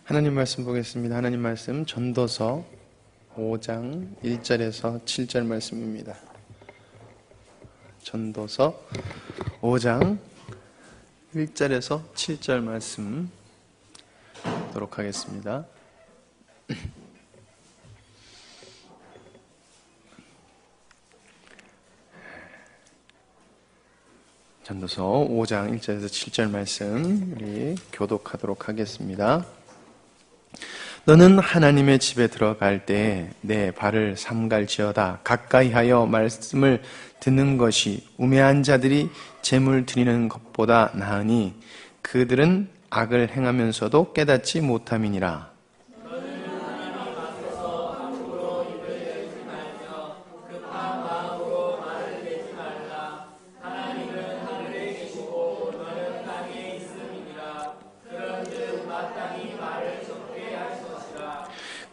하나님 말씀 보겠습니다. 하나님 말씀 전도서 5장 1절에서 7절 말씀입니다. 전도서 5장 1절에서 7절 말씀 보도록 하겠습니다. 전도서 5장 1절에서 7절 말씀 우리 교독하도록 하겠습니다. 너는 하나님의 집에 들어갈 때 내 발을 삼갈지어다. 가까이 하여 말씀을 듣는 것이 우매한 자들이 재물 드리는 것보다 나으니 그들은 악을 행하면서도 깨닫지 못함이니라.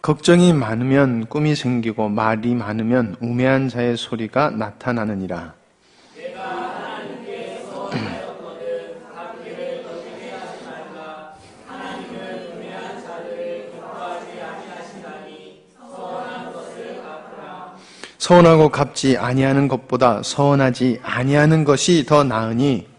걱정이 많으면 꿈이 생기고 말이 많으면 우매한 자의 소리가 나타나느니라. 내가 하나님께 서원하였거든 갚기를 거두게 하지 말라. 하나님은 우매한 자들을 기뻐하지 아니하시나니 서원한 것을 갚으라. 서원하고 갚지 아니하는 것보다 서원하지 아니하는 것이 더 나으니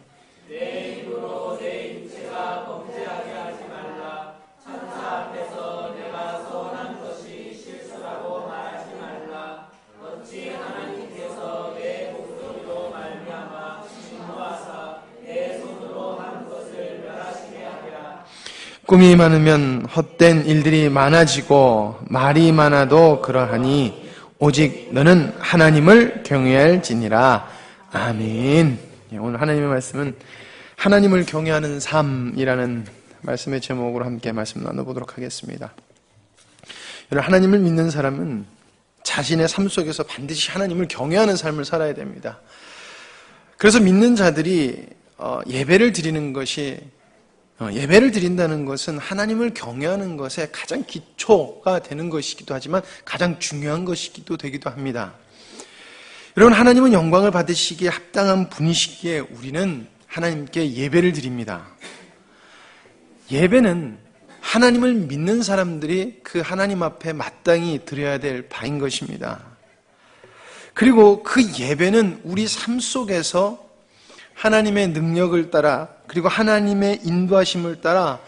꿈이 많으면 헛된 일들이 많아지고 말이 많아도 그러하니 오직 너는 하나님을 경외할지니라. 아멘. 오늘 하나님의 말씀은 하나님을 경외하는 삶이라는 말씀의 제목으로 함께 말씀 나눠보도록 하겠습니다. 여러분, 하나님을 믿는 사람은 자신의 삶 속에서 반드시 하나님을 경외하는 삶을 살아야 됩니다. 그래서 믿는 자들이 예배를 드린다는 것은 하나님을 경외하는 것에 가장 기초가 되는 것이기도 하지만 가장 중요한 것이기도 되기도 합니다. 여러분, 하나님은 영광을 받으시기에 합당한 분이시기에 우리는 하나님께 예배를 드립니다. 예배는 하나님을 믿는 사람들이 그 하나님 앞에 마땅히 드려야 될 바인 것입니다. 그리고 그 예배는 우리 삶 속에서 하나님의 능력을 따라 그리고 하나님의 인도하심을 따라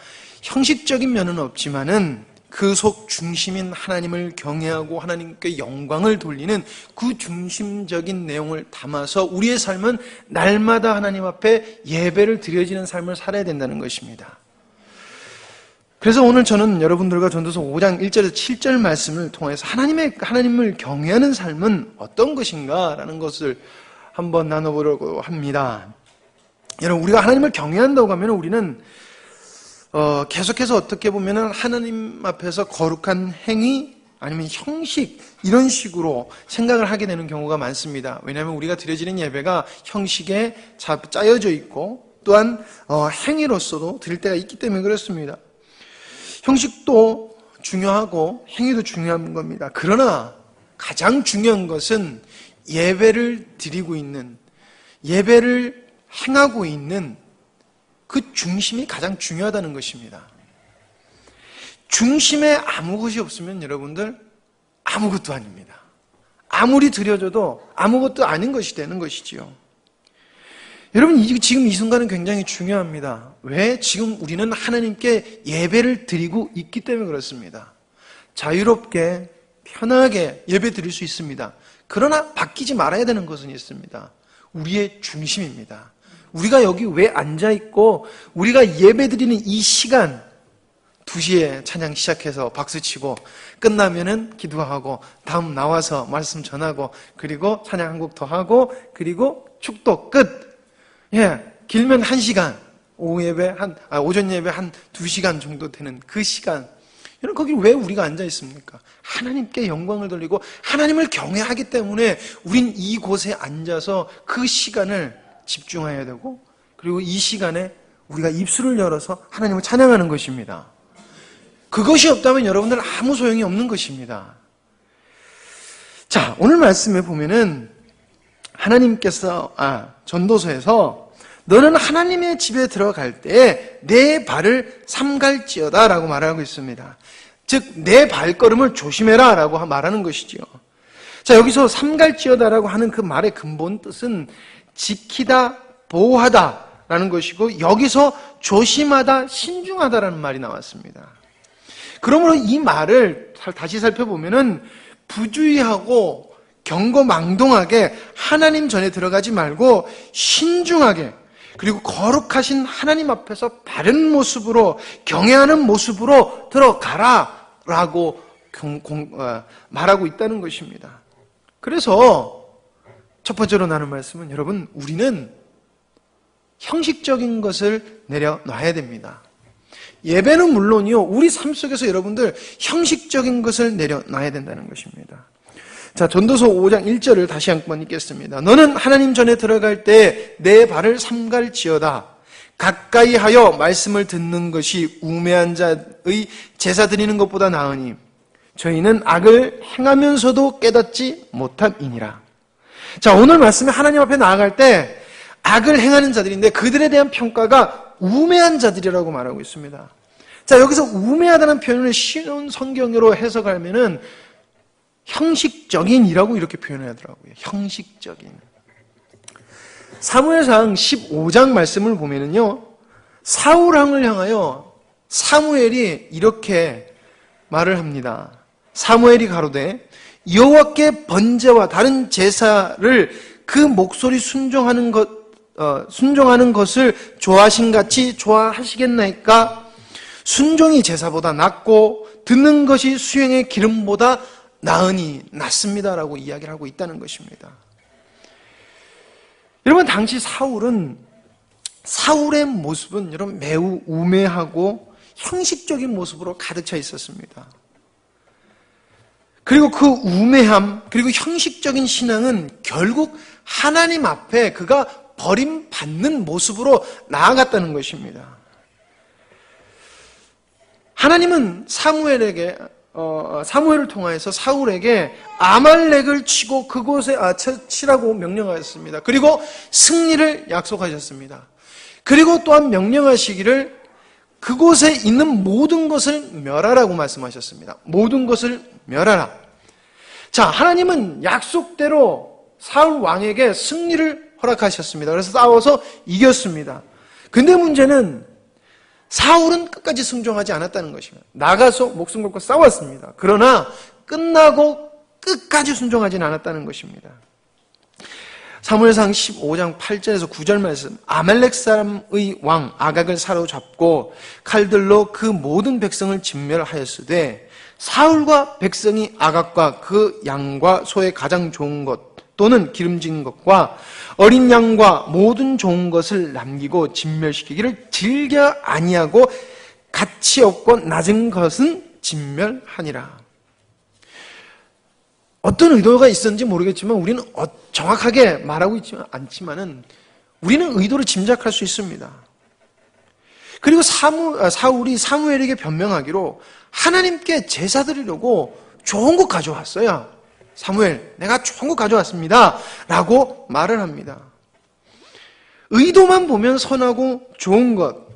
형식적인 면은 없지만은 그 속 중심인 하나님을 경외하고 하나님께 영광을 돌리는 그 중심적인 내용을 담아서 우리의 삶은 날마다 하나님 앞에 예배를 드려지는 삶을 살아야 된다는 것입니다. 그래서 오늘 저는 여러분들과 전도서 5장 1절에서 7절 말씀을 통해서 하나님을 경외하는 삶은 어떤 것인가라는 것을 한번 나눠보려고 합니다. 여러분, 우리가 하나님을 경외한다고 하면 우리는 계속해서 어떻게 보면 하나님 앞에서 거룩한 행위 아니면 형식 이런 식으로 생각을 하게 되는 경우가 많습니다. 왜냐하면 우리가 드려지는 예배가 형식에 짜여져 있고 또한 행위로서도 드릴 때가 있기 때문에 그렇습니다. 형식도 중요하고 행위도 중요한 겁니다. 그러나 가장 중요한 것은 예배를 드리고 있는, 예배를 행하고 있는 그 중심이 가장 중요하다는 것입니다. 중심에 아무 것이 없으면 여러분들 아무것도 아닙니다. 아무리 드려져도 아무것도 아닌 것이 되는 것이지요. 여러분, 지금 이 순간은 굉장히 중요합니다. 왜? 지금 우리는 하나님께 예배를 드리고 있기 때문에 그렇습니다. 자유롭게 편하게 예배 드릴 수 있습니다. 그러나 바뀌지 말아야 되는 것은 있습니다. 우리의 중심입니다. 우리가 여기 왜 앉아있고 우리가 예배드리는 이 시간 2시에 찬양 시작해서 박수치고 끝나면은 기도하고 다음 나와서 말씀 전하고 그리고 찬양 한 곡 더 하고 그리고 축도 끝. 길면 1시간, 오전 예배 한 2시간 정도 되는 그 시간. 여러분, 거기 왜 우리가 앉아 있습니까? 하나님께 영광을 돌리고 하나님을 경외하기 때문에 우린 이곳에 앉아서 그 시간을 집중해야 되고 그리고 이 시간에 우리가 입술을 열어서 하나님을 찬양하는 것입니다. 그것이 없다면 여러분들 아무 소용이 없는 것입니다. 자, 오늘 말씀에 보면은 하나님께서 전도서에서 너는 하나님의 집에 들어갈 때 내 발을 삼갈지어다 라고 말하고 있습니다. 즉 내 발걸음을 조심해라 라고 말하는 것이지요. 자, 여기서 삼갈지어다 라고 하는 그 말의 근본 뜻은 지키다, 보호하다 라는 것이고, 여기서 조심하다, 신중하다라는 말이 나왔습니다. 그러므로 이 말을 다시 살펴보면은 부주의하고 경거망동하게 하나님 전에 들어가지 말고 신중하게, 그리고 거룩하신 하나님 앞에서 바른 모습으로, 경외하는 모습으로 들어가라 라고 말하고 있다는 것입니다. 그래서 첫 번째로 나눈 말씀은, 여러분, 우리는 형식적인 것을 내려놔야 됩니다. 예배는 물론이요, 우리 삶 속에서 여러분들 형식적인 것을 내려놔야 된다는 것입니다. 자, 전도서 5장 1절을 다시 한번 읽겠습니다. 너는 하나님 전에 들어갈 때 내 발을 삼갈지어다. 가까이 하여 말씀을 듣는 것이 우매한 자의 제사 드리는 것보다 나으니 저희는 악을 행하면서도 깨닫지 못함이니라. 자, 오늘 말씀에 하나님 앞에 나아갈 때 악을 행하는 자들인데 그들에 대한 평가가 우매한 자들이라고 말하고 있습니다. 자, 여기서 우매하다는 표현을 쉬운 성경으로 해석하면은 형식적인이라고 이렇게 표현하더라고요. 형식적인. 사무엘상 15장 말씀을 보면은요, 사울왕을 향하여 사무엘이 이렇게 말을 합니다. 사무엘이 가로되 여호와께 번제와 다른 제사를 그 목소리 순종하는 것을 좋아하신 같이 좋아하시겠나이까? 순종이 제사보다 낫고 듣는 것이 수행의 기름보다 나으니 낫습니다라고 이야기를 하고 있다는 것입니다. 여러분, 당시 사울의 모습은 여러분 매우 우매하고 형식적인 모습으로 가득 차 있었습니다. 그리고 그 우매함, 그리고 형식적인 신앙은 결국 하나님 앞에 그가 버림받는 모습으로 나아갔다는 것입니다. 하나님은 사무엘을 통하여서 사울에게 아말렉을 치고 그곳에 치라고 명령하셨습니다. 그리고 승리를 약속하셨습니다. 그리고 또한 명령하시기를 그곳에 있는 모든 것을 멸하라고 말씀하셨습니다. 모든 것을 멸하라. 자, 하나님은 약속대로 사울 왕에게 승리를 허락하셨습니다. 그래서 싸워서 이겼습니다. 근데 문제는 사울은 끝까지 순종하지 않았다는 것입니다. 나가서 목숨 걸고 싸웠습니다. 그러나 끝나고 끝까지 순종하지는 않았다는 것입니다. 사무엘상 15장 8절에서 9절 말씀, 아말렉 사람의 왕 아각을 사로잡고 칼들로 그 모든 백성을 진멸하였으되 사울과 백성이 아각과 그 양과 소의 가장 좋은 것 또는 기름진 것과 어린 양과 모든 좋은 것을 남기고 진멸시키기를 즐겨 아니하고 가치 없고 낮은 것은 진멸하니라. 어떤 의도가 있었는지 모르겠지만 우리는 정확하게 말하고 있지 않지만은 우리는 의도를 짐작할 수 있습니다. 그리고 사울이 사무엘에게 변명하기로 하나님께 제사 드리려고 좋은 것 가져왔어요. 사무엘, 내가 좋은 것 가져왔습니다 라고 말을 합니다. 의도만 보면 선하고 좋은 것,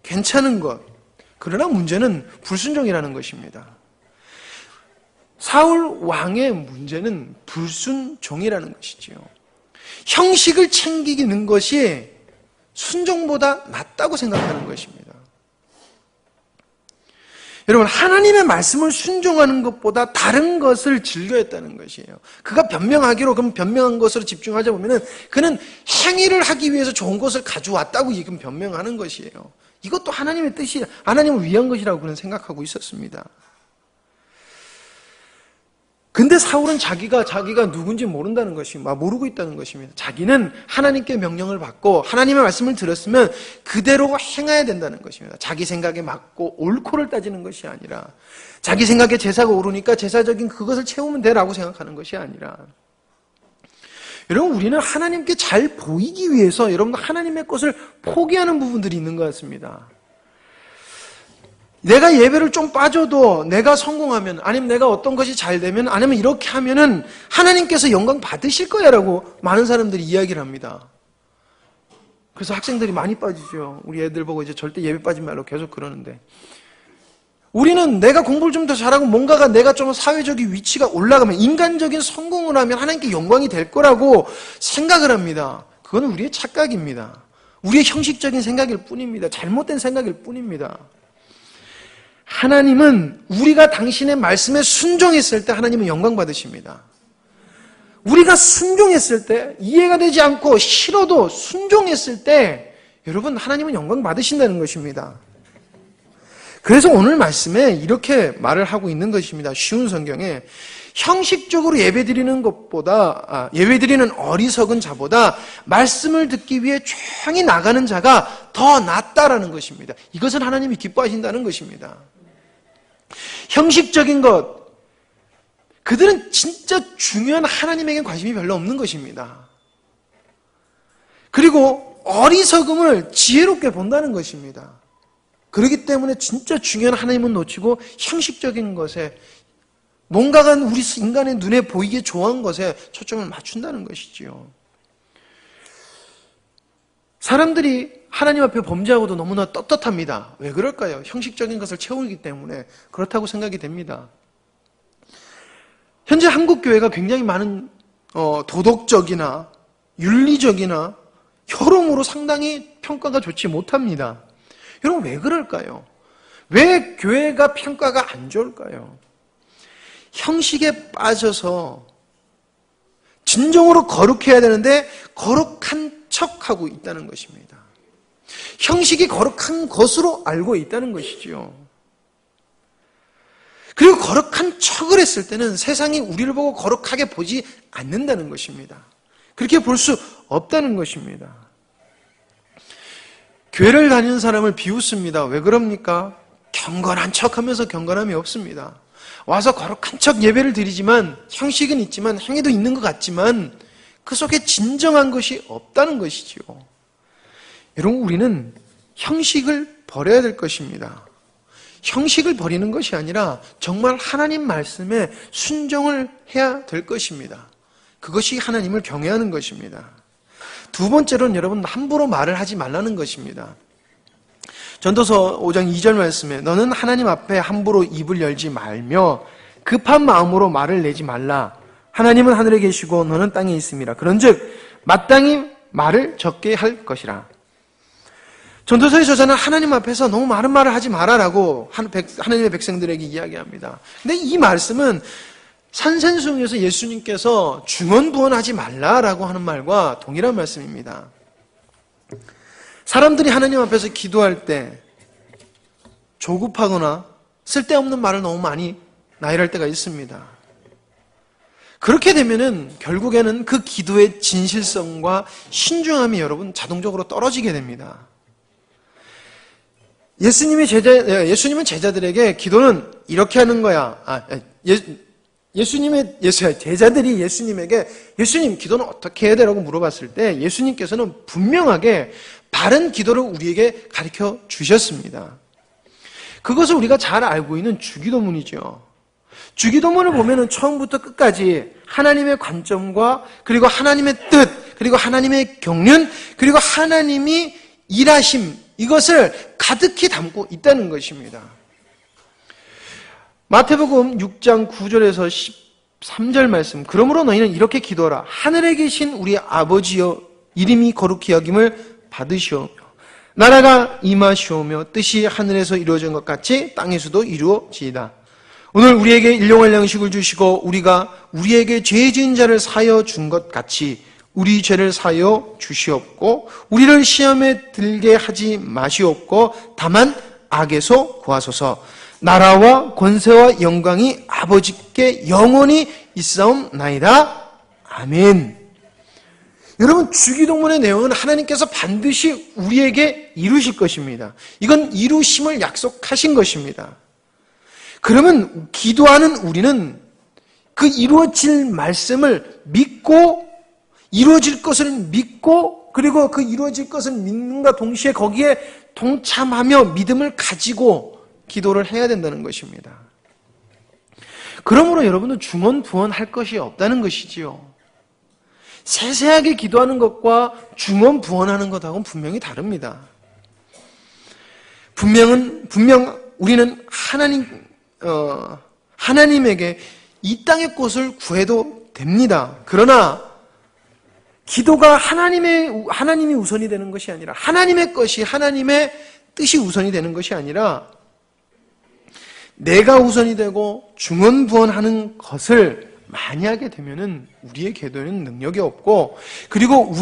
괜찮은 것, 그러나 문제는 불순종이라는 것입니다. 사울 왕의 문제는 불순종이라는 것이지요. 형식을 챙기는 것이 순종보다 낫다고 생각하는 것입니다. 여러분, 하나님의 말씀을 순종하는 것보다 다른 것을 즐겨했다는 것이에요. 그가 변명하기로 그럼 변명한 것으로 집중하자 보면은 그는 행위를 하기 위해서 좋은 것을 가져왔다고 지금 변명하는 것이에요. 이것도 하나님의 뜻이, 하나님을 위한 것이라고 그는 생각하고 있었습니다. 근데 사울은 자기가 누군지 모른다는 것입니다. 모르고 있다는 것입니다. 자기는 하나님께 명령을 받고 하나님의 말씀을 들었으면 그대로 행해야 된다는 것입니다. 자기 생각에 맞고 옳고를 따지는 것이 아니라 자기 생각에 제사가 오르니까 제사적인 그것을 채우면 되라고 생각하는 것이 아니라 여러분, 우리는 하나님께 잘 보이기 위해서 여러분 하나님의 것을 포기하는 부분들이 있는 것 같습니다. 내가 예배를 좀 빠져도 내가 성공하면 아니면 내가 어떤 것이 잘 되면 아니면 이렇게 하면은 하나님께서 영광 받으실 거야 라고 많은 사람들이 이야기를 합니다. 그래서 학생들이 많이 빠지죠. 우리 애들 보고 이제 절대 예배 빠지지 말라고 계속 그러는데, 우리는 내가 공부를 좀 더 잘하고 뭔가가 내가 좀 사회적인 위치가 올라가면, 인간적인 성공을 하면 하나님께 영광이 될 거라고 생각을 합니다. 그건 우리의 착각입니다. 우리의 형식적인 생각일 뿐입니다. 잘못된 생각일 뿐입니다. 하나님은 우리가 당신의 말씀에 순종했을 때 하나님은 영광 받으십니다. 우리가 순종했을 때, 이해가 되지 않고 싫어도 순종했을 때 여러분 하나님은 영광 받으신다는 것입니다. 그래서 오늘 말씀에 이렇게 말을 하고 있는 것입니다. 쉬운 성경에 형식적으로 예배드리는 어리석은 자보다 말씀을 듣기 위해 조용히 나가는 자가 더 낫다라는 것입니다. 이것은 하나님이 기뻐하신다는 것입니다. 형식적인 것, 그들은 진짜 중요한 하나님에게 관심이 별로 없는 것입니다. 그리고 어리석음을 지혜롭게 본다는 것입니다. 그렇기 때문에 진짜 중요한 하나님은 놓치고 형식적인 것에, 뭔가가 우리 인간의 눈에 보이기에 좋아하는 것에 초점을 맞춘다는 것이지요. 사람들이 하나님 앞에 범죄하고도 너무나 떳떳합니다. 왜 그럴까요? 형식적인 것을 채우기 때문에 그렇다고 생각이 됩니다. 현재 한국 교회가 굉장히 많은 도덕적이나 윤리적이나 여러모로 상당히 평가가 좋지 못합니다. 여러분 왜 그럴까요? 왜 교회가 평가가 안 좋을까요? 형식에 빠져서 진정으로 거룩해야 되는데 거룩한 척하고 있다는 것입니다. 형식이 거룩한 것으로 알고 있다는 것이지요. 그리고 거룩한 척을 했을 때는 세상이 우리를 보고 거룩하게 보지 않는다는 것입니다. 그렇게 볼 수 없다는 것입니다. 교회를 다니는 사람을 비웃습니다. 왜 그럽니까? 경건한 척하면서 경건함이 없습니다. 와서 거룩한 척 예배를 드리지만 형식은 있지만 행위도 있는 것 같지만 그 속에 진정한 것이 없다는 것이지요. 여러분 우리는 형식을 버려야 될 것입니다. 형식을 버리는 것이 아니라 정말 하나님 말씀에 순종을 해야 될 것입니다. 그것이 하나님을 경외하는 것입니다. 두 번째로는 여러분 함부로 말을 하지 말라는 것입니다. 전도서 5장 2절 말씀에 너는 하나님 앞에 함부로 입을 열지 말며 급한 마음으로 말을 내지 말라. 하나님은 하늘에 계시고 너는 땅에 있음이라. 그런즉 마땅히 말을 적게 할 것이라. 전도서의 저자는 하나님 앞에서 너무 많은 말을 하지 마라라고 하나님의 백성들에게 이야기합니다. 근데 이 말씀은 산센수ung에서 예수님께서 중언부언하지 말라라고 하는 말과 동일한 말씀입니다. 사람들이 하나님 앞에서 기도할 때 조급하거나 쓸데없는 말을 너무 많이 나열할 때가 있습니다. 그렇게 되면은 결국에는 그 기도의 진실성과 신중함이 여러분 자동적으로 떨어지게 됩니다. 예수님은 제자들에게 기도는 이렇게 하는 거야. 제자들이 예수님에게 예수님 기도는 어떻게 해야 되라고 물어봤을 때 예수님께서는 분명하게 바른 기도를 우리에게 가르쳐 주셨습니다. 그것을 우리가 잘 알고 있는 주기도문이죠. 주기도문을 보면은 처음부터 끝까지 하나님의 관점과 그리고 하나님의 뜻, 그리고 하나님의 경륜, 그리고 하나님이 일하심, 이것을 가득히 담고 있다는 것입니다. 마태복음 6장 9절에서 13절 말씀. 그러므로 너희는 이렇게 기도하라. 하늘에 계신 우리 아버지여 이름이 거룩히 여김을 받으시오며 나라가 임하시오며 뜻이 하늘에서 이루어진 것 같이 땅에서도 이루어지이다. 오늘 우리에게 일용할 양식을 주시고 우리가 우리에게 죄 지은 자를 사하여 준 것 같이 우리 죄를 사하여 주시옵고 우리를 시험에 들게 하지 마시옵고 다만 악에서 구하소서. 나라와 권세와 영광이 아버지께 영원히 있사옵나이다. 아멘. 여러분 주기도문의 내용은 하나님께서 반드시 우리에게 이루실 것입니다. 이건 이루심을 약속하신 것입니다. 그러면 기도하는 우리는 그 이루어질 말씀을 믿고 이루어질 것을 믿고 그리고 그 이루어질 것을 믿는가 동시에 거기에 동참하며 믿음을 가지고 기도를 해야 된다는 것입니다. 그러므로 여러분은 중언부언할 것이 없다는 것이지요. 세세하게 기도하는 것과 중언부언하는 것하고는 분명히 다릅니다. 분명 우리는 하나님에게 이 땅의 것을 구해도 됩니다. 그러나 기도가 하나님이 우선이 되는 것이 아니라 하나님의 것이 하나님의 뜻이 우선이 되는 것이 아니라 내가 우선이 되고 중언부언하는 것을 많이 하게 되면은 우리의 기도에는 능력이 없고 그리고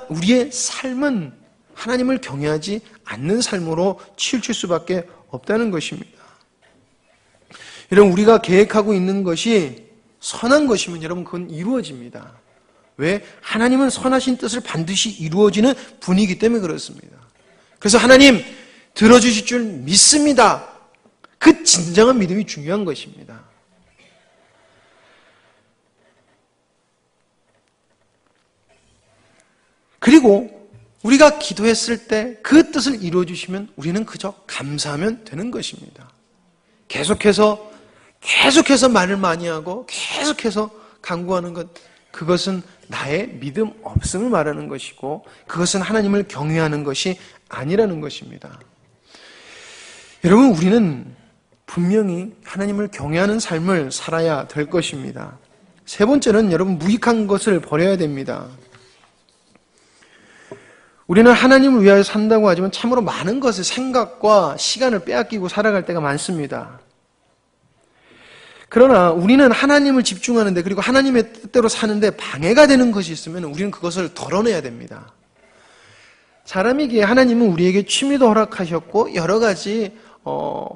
우리의 삶은 하나님을 경외하지 않는 삶으로 치우칠 수밖에 없다는 것입니다. 여러분 우리가 계획하고 있는 것이 선한 것이면 여러분 그건 이루어집니다. 왜? 하나님은 선하신 뜻을 반드시 이루어지는 분이기 때문에 그렇습니다. 그래서 하나님 들어주실 줄 믿습니다. 그 진정한 믿음이 중요한 것입니다. 그리고 우리가 기도했을 때 그 뜻을 이루어주시면 우리는 그저 감사하면 되는 것입니다. 계속해서 말을 많이 하고 계속해서 간구하는 것, 그것은 나의 믿음 없음을 말하는 것이고 그것은 하나님을 경외하는 것이 아니라는 것입니다. 여러분 우리는 분명히 하나님을 경외하는 삶을 살아야 될 것입니다. 세 번째는 여러분 무익한 것을 버려야 됩니다. 우리는 하나님을 위하여 산다고 하지만 참으로 많은 것을 생각과 시간을 빼앗기고 살아갈 때가 많습니다. 그러나 우리는 하나님을 집중하는데 그리고 하나님의 뜻대로 사는데 방해가 되는 것이 있으면 우리는 그것을 덜어내야 됩니다. 사람이기에 하나님은 우리에게 취미도 허락하셨고 여러 가지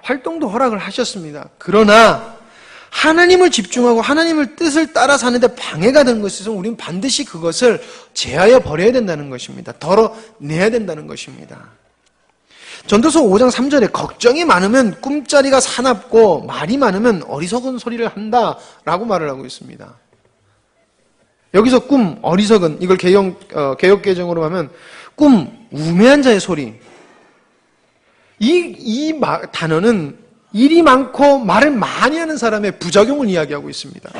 활동도 허락을 하셨습니다. 그러나 하나님을 집중하고 하나님의 뜻을 따라 사는데 방해가 되는 것이 있으면 우리는 반드시 그것을 제하여 버려야 된다는 것입니다. 덜어내야 된다는 것입니다. 전도서 5장 3절에 걱정이 많으면 꿈자리가 사납고 말이 많으면 어리석은 소리를 한다라고 말을 하고 있습니다. 여기서 꿈, 어리석은 이걸 개역개정으로 하면 꿈, 우매한 자의 소리. 이 단어는 일이 많고 말을 많이 하는 사람의 부작용을 이야기하고 있습니다.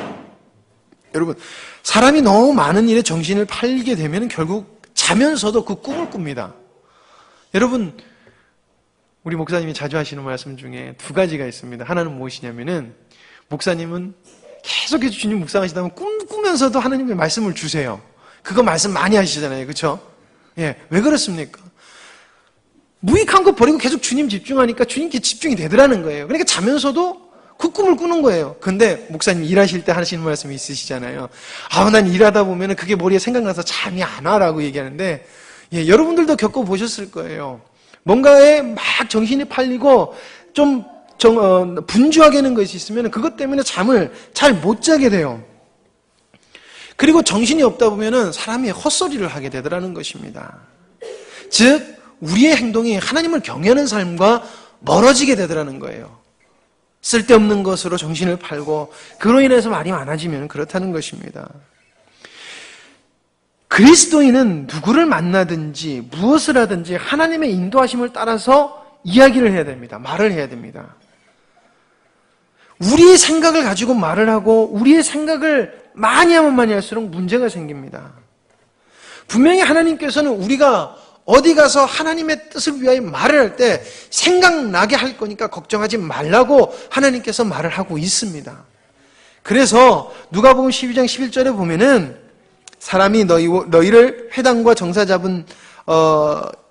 여러분, 사람이 너무 많은 일에 정신을 팔게 되면 결국 자면서도 그 꿈을 꿉니다. 여러분, 우리 목사님이 자주 하시는 말씀 중에 두 가지가 있습니다. 하나는 무엇이냐면은 목사님은 계속해서 주님 묵상하시다 보면 꾸면서도 하나님의 말씀을 주세요. 그거 말씀 많이 하시잖아요. 그렇죠? 예, 왜 그렇습니까? 무익한 거 버리고 계속 주님 집중하니까 주님께 집중이 되더라는 거예요. 그러니까 자면서도 그 꿈을 꾸는 거예요. 근데 목사님 일하실 때 하시는 말씀이 있으시잖아요. 난 일하다 보면 그게 머리에 생각나서 잠이 안 와라고 얘기하는데 예, 여러분들도 겪어보셨을 거예요. 뭔가에 막 정신이 팔리고 좀 분주하게 하는 것이 있으면 그것 때문에 잠을 잘 못 자게 돼요. 그리고 정신이 없다 보면 사람이 헛소리를 하게 되더라는 것입니다. 즉 우리의 행동이 하나님을 경외하는 삶과 멀어지게 되더라는 거예요. 쓸데없는 것으로 정신을 팔고 그로 인해서 말이 많아지면 그렇다는 것입니다. 그리스도인은 누구를 만나든지 무엇을 하든지 하나님의 인도하심을 따라서 이야기를 해야 됩니다. 말을 해야 됩니다. 우리의 생각을 가지고 말을 하고 우리의 생각을 많이 하면 많이 할수록 문제가 생깁니다. 분명히 하나님께서는 우리가 어디 가서 하나님의 뜻을 위하여 말을 할 때 생각나게 할 거니까 걱정하지 말라고 하나님께서 말을 하고 있습니다. 그래서 누가복음 12장 11절에 보면은 사람이 너희를 회당과 정사 잡은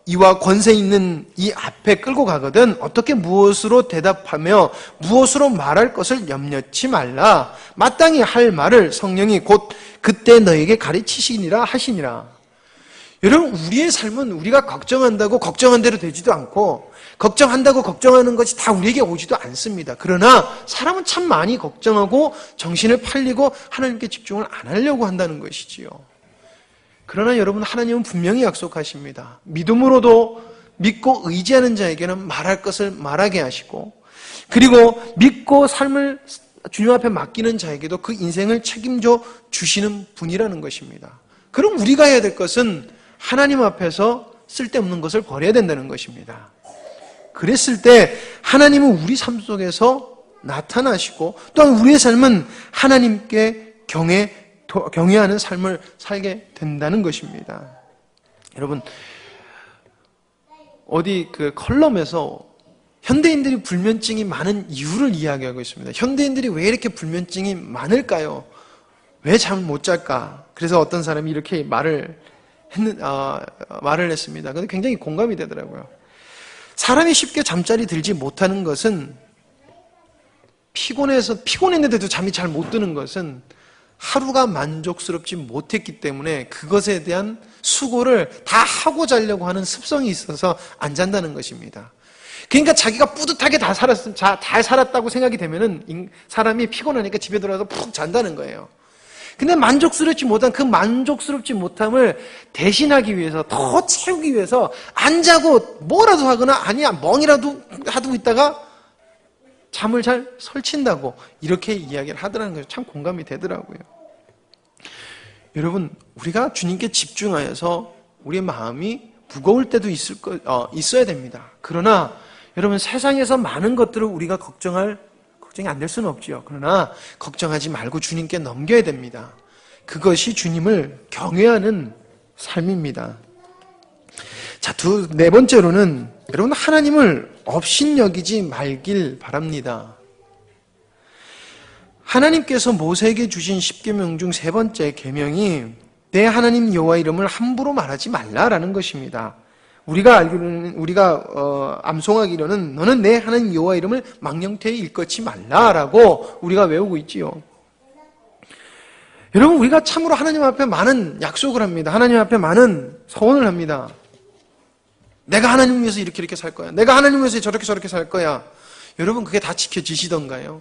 이와 권세 있는 이 앞에 끌고 가거든 어떻게 무엇으로 대답하며 무엇으로 말할 것을 염려치 말라. 마땅히 할 말을 성령이 곧 그때 너에게 가르치시니라 하시니라. 여러분 우리의 삶은 우리가 걱정한다고 걱정한 대로 되지도 않고 걱정한다고 걱정하는 것이 다 우리에게 오지도 않습니다. 그러나 사람은 참 많이 걱정하고 정신을 팔리고 하나님께 집중을 안 하려고 한다는 것이지요. 그러나 여러분 하나님은 분명히 약속하십니다. 믿음으로도 믿고 의지하는 자에게는 말할 것을 말하게 하시고 그리고 믿고 삶을 주님 앞에 맡기는 자에게도 그 인생을 책임져 주시는 분이라는 것입니다. 그럼 우리가 해야 될 것은 하나님 앞에서 쓸데없는 것을 버려야 된다는 것입니다. 그랬을 때 하나님은 우리 삶 속에서 나타나시고 또한 우리의 삶은 하나님께 경외 경외하는 삶을 살게 된다는 것입니다. 여러분, 어디 그 컬럼에서 현대인들이 불면증이 많은 이유를 이야기하고 있습니다. 현대인들이 왜 이렇게 불면증이 많을까요? 왜 잠을 못 잘까? 그래서 어떤 사람이 이렇게 말을 했습니다. 근데 굉장히 공감이 되더라고요. 사람이 쉽게 잠자리 들지 못하는 것은 피곤했는데도 잠이 잘 못 드는 것은 하루가 만족스럽지 못했기 때문에 그것에 대한 수고를 다 하고 자려고 하는 습성이 있어서 안 잔다는 것입니다. 그러니까 자기가 뿌듯하게 잘 살았다고 생각이 되면은 사람이 피곤하니까 집에 들어와서 푹 잔다는 거예요. 근데 만족스럽지 못함을 대신하기 위해서, 더 채우기 위해서 안 자고 뭐라도 하거나 아니야 멍이라도 하고 있다가 잠을 잘 설친다고 이렇게 이야기를 하더라는 것이 참 공감이 되더라고요. 여러분, 우리가 주님께 집중하여서 우리의 마음이 무거울 때도 있어야 됩니다. 그러나 여러분, 세상에서 많은 것들을 우리가 걱정이 안 될 수는 없지요. 그러나 걱정하지 말고 주님께 넘겨야 됩니다. 그것이 주님을 경외하는 삶입니다. 자, 네 번째로는 여러분, 하나님을 업신여기지 말길 바랍니다. 하나님께서 모세에게 주신 10계명 중 세 번째 계명이 내 하나님 여호와 이름을 함부로 말하지 말라라는 것입니다. 우리가 암송하기로는 너는 내 하나님 여호와 이름을 망령되이 일컫지 말라라고 우리가 외우고 있지요. 여러분, 우리가 참으로 하나님 앞에 많은 약속을 합니다. 하나님 앞에 많은 서원을 합니다. 내가 하나님 위해서 이렇게 살 거야. 내가 하나님 위해서 저렇게 살 거야. 여러분, 그게 다 지켜지시던가요?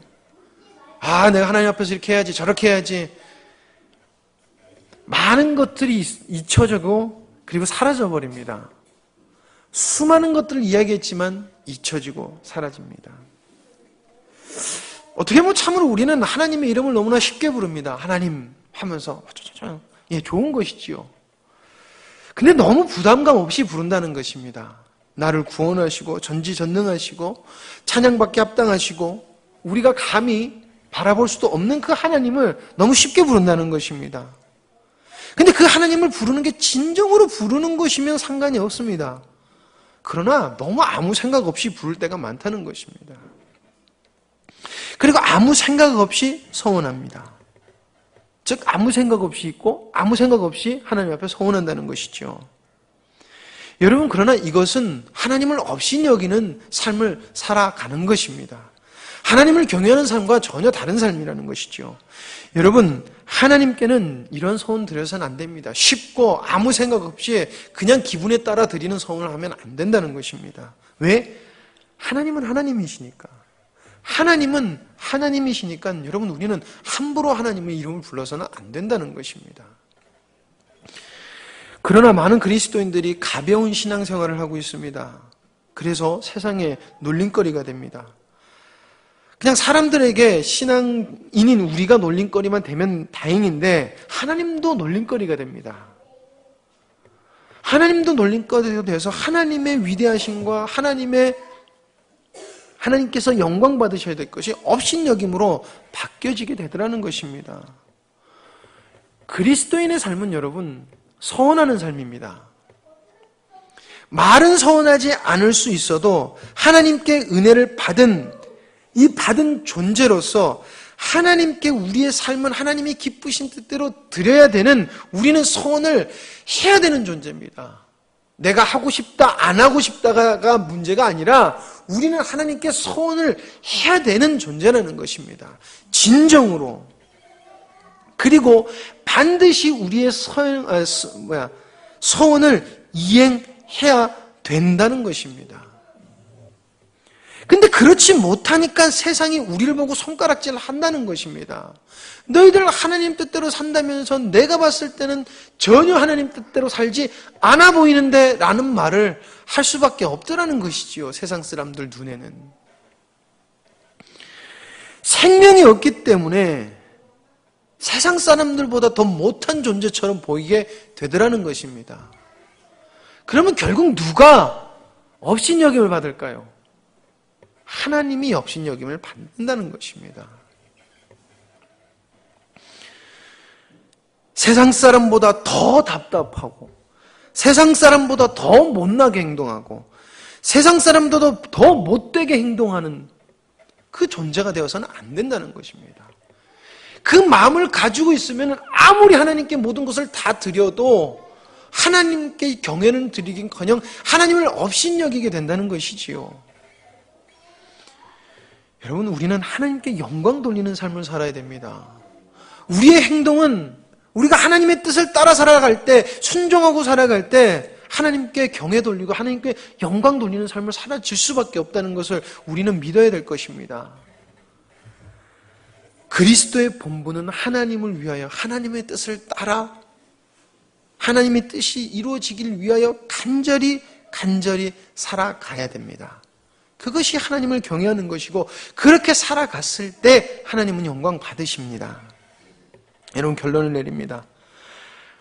내가 하나님 앞에서 이렇게 해야지, 저렇게 해야지. 많은 것들이 잊혀지고 그리고 사라져버립니다. 수많은 것들을 이야기했지만 잊혀지고 사라집니다. 어떻게 보면 참으로 우리는 하나님의 이름을 너무나 쉽게 부릅니다. 하나님 하면서 좋은 것이지요. 근데 너무 부담감 없이 부른다는 것입니다. 나를 구원하시고 전지전능하시고 찬양받게 합당하시고 우리가 감히 바라볼 수도 없는 그 하나님을 너무 쉽게 부른다는 것입니다. 근데 그 하나님을 부르는 게 진정으로 부르는 것이면 상관이 없습니다. 그러나 너무 아무 생각 없이 부를 때가 많다는 것입니다. 그리고 아무 생각 없이 서원합니다. 즉 아무 생각 없이 있고 아무 생각 없이 하나님 앞에 서원한다는 것이죠. 여러분, 그러나 이것은 하나님을 업신여기는 삶을 살아가는 것입니다. 하나님을 경외하는 삶과 전혀 다른 삶이라는 것이죠. 여러분, 하나님께는 이런 소원 드려서는 안 됩니다. 쉽고 아무 생각 없이 그냥 기분에 따라 드리는 소원을 하면 안 된다는 것입니다. 왜? 하나님은 하나님이시니까. 하나님은 하나님이시니까 여러분, 우리는 함부로 하나님의 이름을 불러서는 안 된다는 것입니다. 그러나 많은 그리스도인들이 가벼운 신앙생활을 하고 있습니다. 그래서 세상에 놀림거리가 됩니다. 그냥 사람들에게 신앙인인 우리가 놀림거리만 되면 다행인데 하나님도 놀림거리가 됩니다. 하나님도 놀림거리가 돼서 하나님의 위대하심과 하나님께서 영광 받으셔야 될 것이 업신여김으로 바뀌어지게 되더라는 것입니다. 그리스도인의 삶은 여러분 서원하는 삶입니다. 말은 서원하지 않을 수 있어도 하나님께 은혜를 받은 존재로서 하나님께 우리의 삶은 하나님이 기쁘신 뜻대로 드려야 되는, 우리는 서원을 해야 되는 존재입니다. 내가 하고 싶다, 안 하고 싶다가 문제가 아니라 우리는 하나님께 서원을 해야 되는 존재라는 것입니다. 진정으로. 그리고 반드시 우리의 서원을 이행해야 된다는 것입니다. 근데 그렇지 못하니까 세상이 우리를 보고 손가락질을 한다는 것입니다. 너희들 하나님 뜻대로 산다면서 내가 봤을 때는 전혀 하나님 뜻대로 살지 않아 보이는데 라는 말을 할 수밖에 없더라는 것이지요. 세상 사람들 눈에는. 생명이 없기 때문에 세상 사람들보다 더 못한 존재처럼 보이게 되더라는 것입니다. 그러면 결국 누가 업신여김을 받을까요? 하나님이 업신여김을 받는다는 것입니다. 세상 사람보다 더 답답하고 세상 사람보다 더 못나게 행동하고 세상 사람보다 더 못되게 행동하는 그 존재가 되어서는 안 된다는 것입니다. 그 마음을 가지고 있으면 아무리 하나님께 모든 것을 다 드려도 하나님께 경외는 드리긴커녕 하나님을 업신여기게 된다는 것이지요. 여러분, 우리는 하나님께 영광 돌리는 삶을 살아야 됩니다. 우리의 행동은 우리가 하나님의 뜻을 따라 살아갈 때, 순종하고 살아갈 때 하나님께 경외 돌리고 하나님께 영광 돌리는 삶을 살아질 수밖에 없다는 것을 우리는 믿어야 될 것입니다. 그리스도의 본분은 하나님을 위하여 하나님의 뜻을 따라 하나님의 뜻이 이루어지길 위하여 간절히 살아가야 됩니다. 그것이 하나님을 경외하는 것이고 그렇게 살아갔을 때 하나님은 영광 받으십니다. 여러분, 결론을 내립니다.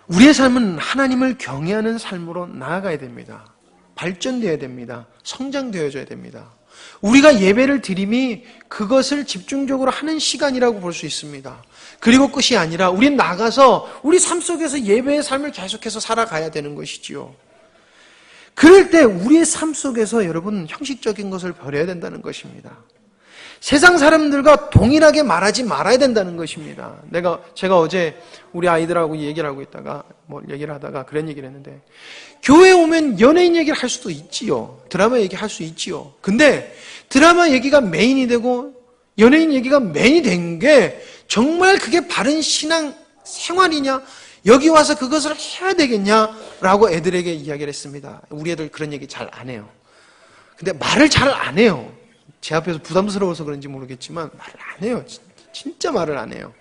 우리의 삶은 하나님을 경외하는 삶으로 나아가야 됩니다. 발전되어야 됩니다. 성장되어져야 됩니다. 우리가 예배를 드림이 그것을 집중적으로 하는 시간이라고 볼 수 있습니다. 그리고 끝이 아니라 우린 나가서 우리 삶 속에서 예배의 삶을 계속해서 살아가야 되는 것이지요. 그럴 때 우리의 삶 속에서 여러분 형식적인 것을 버려야 된다는 것입니다. 세상 사람들과 동일하게 말하지 말아야 된다는 것입니다. 제가 어제 우리 아이들하고 얘기를 하다가 그런 얘기를 했는데, 교회에 오면 연예인 얘기를 할 수도 있지요. 드라마 얘기할 수 있지요. 근데 드라마 얘기가 메인이 되고 연예인 얘기가 메인이 된 게 정말 그게 바른 신앙 생활이냐? 여기 와서 그것을 해야 되겠냐라고 애들에게 이야기를 했습니다. 우리 애들 그런 얘기 잘 안 해요. 근데 말을 잘 안 해요. 제 앞에서 부담스러워서 그런지 모르겠지만 말을 안 해요. 진짜 말을 안 해요.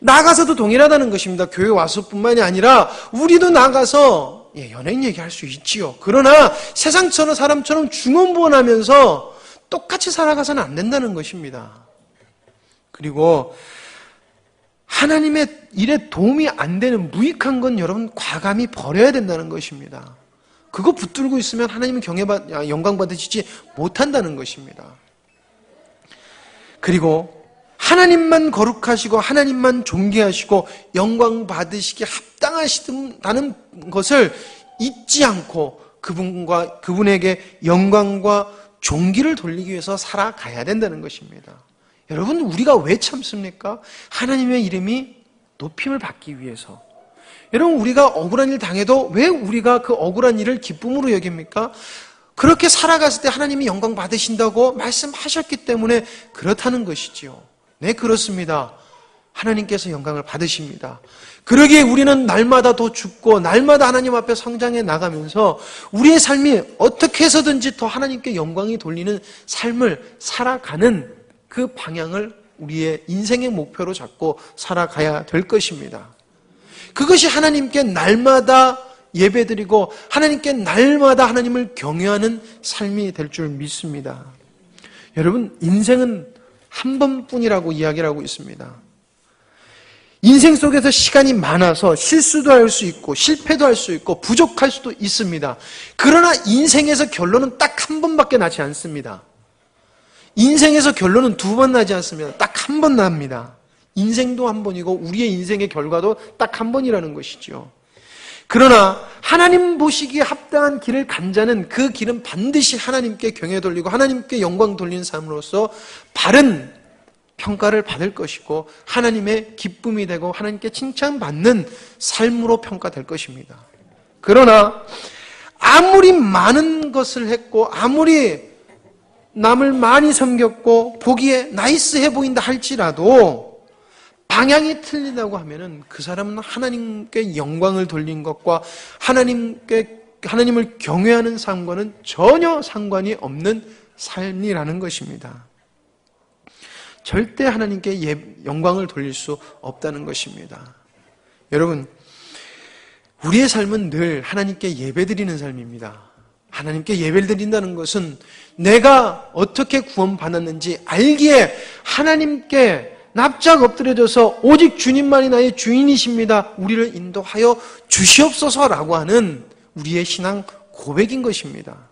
나가서도 동일하다는 것입니다. 교회 와서뿐만이 아니라 우리도 나가서 연예인 얘기할 수 있지요. 그러나 세상처럼 사람처럼 중언부언하면서 똑같이 살아가서는 안 된다는 것입니다. 그리고 하나님의 일에 도움이 안 되는 무익한 건 여러분 과감히 버려야 된다는 것입니다. 그거 붙들고 있으면 하나님은 영광 받으시지 못한다는 것입니다. 그리고 하나님만 거룩하시고 하나님만 존귀하시고 영광 받으시기 합당하시다는 것을 잊지 않고 그분에게 영광과 존귀를 돌리기 위해서 살아가야 된다는 것입니다. 여러분, 우리가 왜 참습니까? 하나님의 이름이 높임을 받기 위해서. 여러분, 우리가 억울한 일 당해도 왜 우리가 그 억울한 일을 기쁨으로 여깁니까? 그렇게 살아갔을 때 하나님이 영광 받으신다고 말씀하셨기 때문에 그렇다는 것이지요. 네, 그렇습니다. 하나님께서 영광을 받으십니다. 그러기에 우리는 날마다 더 죽고 날마다 하나님 앞에 성장해 나가면서 우리의 삶이 어떻게 해서든지 더 하나님께 영광이 돌리는 삶을 살아가는 그 방향을 우리의 인생의 목표로 잡고 살아가야 될 것입니다. 그것이 하나님께 날마다 예배드리고 하나님께 날마다 하나님을 경외하는 삶이 될 줄 믿습니다. 여러분, 인생은 한 번뿐이라고 이야기를 하고 있습니다. 인생 속에서 시간이 많아서 실수도 할 수 있고 실패도 할 수 있고 부족할 수도 있습니다. 그러나 인생에서 결론은 딱 한 번밖에 나지 않습니다. 인생에서 결론은 두 번 나지 않습니다. 딱 한 번 납니다. 인생도 한 번이고 우리의 인생의 결과도 딱 한 번이라는 것이죠. 그러나 하나님 보시기에 합당한 길을 간 자는 그 길은 반드시 하나님께 경외 돌리고 하나님께 영광 돌리는 삶으로서 바른 평가를 받을 것이고 하나님의 기쁨이 되고 하나님께 칭찬받는 삶으로 평가될 것입니다. 그러나 아무리 많은 것을 했고 아무리 남을 많이 섬겼고 보기에 나이스해 보인다 할지라도 방향이 틀리다고 하면은 그 사람은 하나님께 영광을 돌린 것과 하나님을 경외하는 삶과는 전혀 상관이 없는 삶이라는 것입니다. 절대 하나님께 영광을 돌릴 수 없다는 것입니다. 여러분, 우리의 삶은 늘 하나님께 예배드리는 삶입니다. 하나님께 예배를 드린다는 것은 내가 어떻게 구원받았는지 알기에 하나님께 납작 엎드려져서 오직 주님만이 나의 주인이십니다. 우리를 인도하여 주시옵소서라고 하는 우리의 신앙 고백인 것입니다.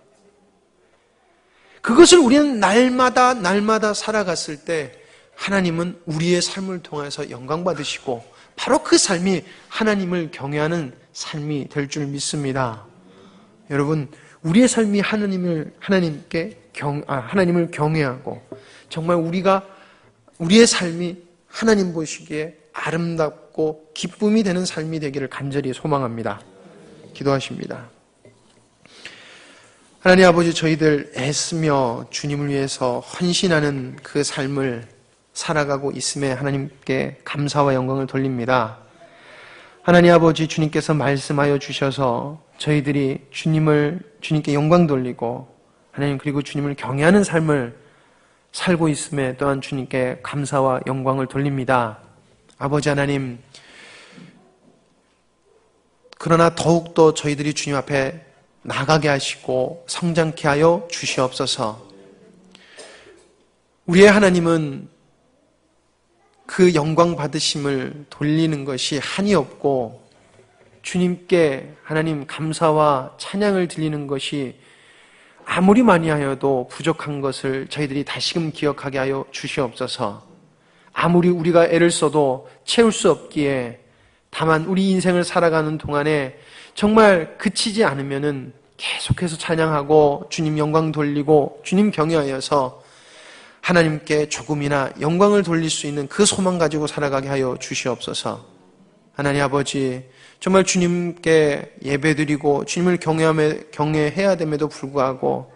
그것을 우리는 날마다 살아갔을 때 하나님은 우리의 삶을 통해서 영광 받으시고 바로 그 삶이 하나님을 경외하는 삶이 될 줄 믿습니다. 여러분, 우리의 삶이 하나님을 경외하고 정말 우리의 삶이 하나님 보시기에 아름답고 기쁨이 되는 삶이 되기를 간절히 소망합니다. 기도하십니다. 하나님 아버지, 저희들 애쓰며 주님을 위해서 헌신하는 그 삶을 살아가고 있음에 하나님께 감사와 영광을 돌립니다. 하나님 아버지, 주님께서 말씀하여 주셔서 저희들이 주님께 영광 돌리고 하나님 그리고 주님을 경외하는 삶을 살고 있음에 또한 주님께 감사와 영광을 돌립니다. 아버지 하나님, 그러나 더욱더 저희들이 주님 앞에 나가게 하시고 성장케 하여 주시옵소서. 우리의 하나님은 그 영광 받으심을 돌리는 것이 한이 없고 주님께 하나님 감사와 찬양을 드리는 것이 아무리 많이 하여도 부족한 것을 저희들이 다시금 기억하게 하여 주시옵소서. 아무리 우리가 애를 써도 채울 수 없기에 다만 우리 인생을 살아가는 동안에 정말 그치지 않으면은 계속해서 찬양하고 주님 영광 돌리고 주님 경외하여서 하나님께 조금이나 영광을 돌릴 수 있는 그 소망 가지고 살아가게 하여 주시옵소서. 하나님 아버지, 정말 주님께 예배드리고 주님을 경외해야 됨에도 불구하고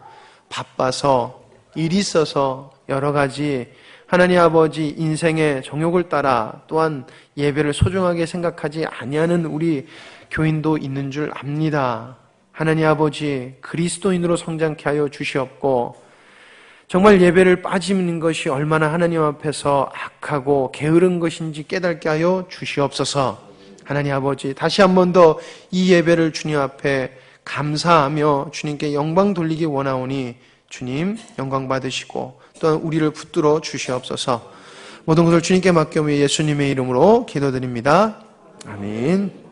바빠서 일이 있어서 여러 가지 하나님 아버지 인생의 정욕을 따라 또한 예배를 소중하게 생각하지 아니하는 우리 교인도 있는 줄 압니다. 하나님 아버지, 그리스도인으로 성장케 하여 주시옵고 정말 예배를 빠지는 것이 얼마나 하나님 앞에서 악하고 게으른 것인지 깨닫게 하여 주시옵소서. 하나님 아버지, 다시 한 번 더 이 예배를 주님 앞에 감사하며 주님께 영광 돌리기 원하오니 주님 영광 받으시고 또한 우리를 붙들어 주시옵소서. 모든 것을 주님께 맡겨오며 예수님의 이름으로 기도드립니다. 아멘.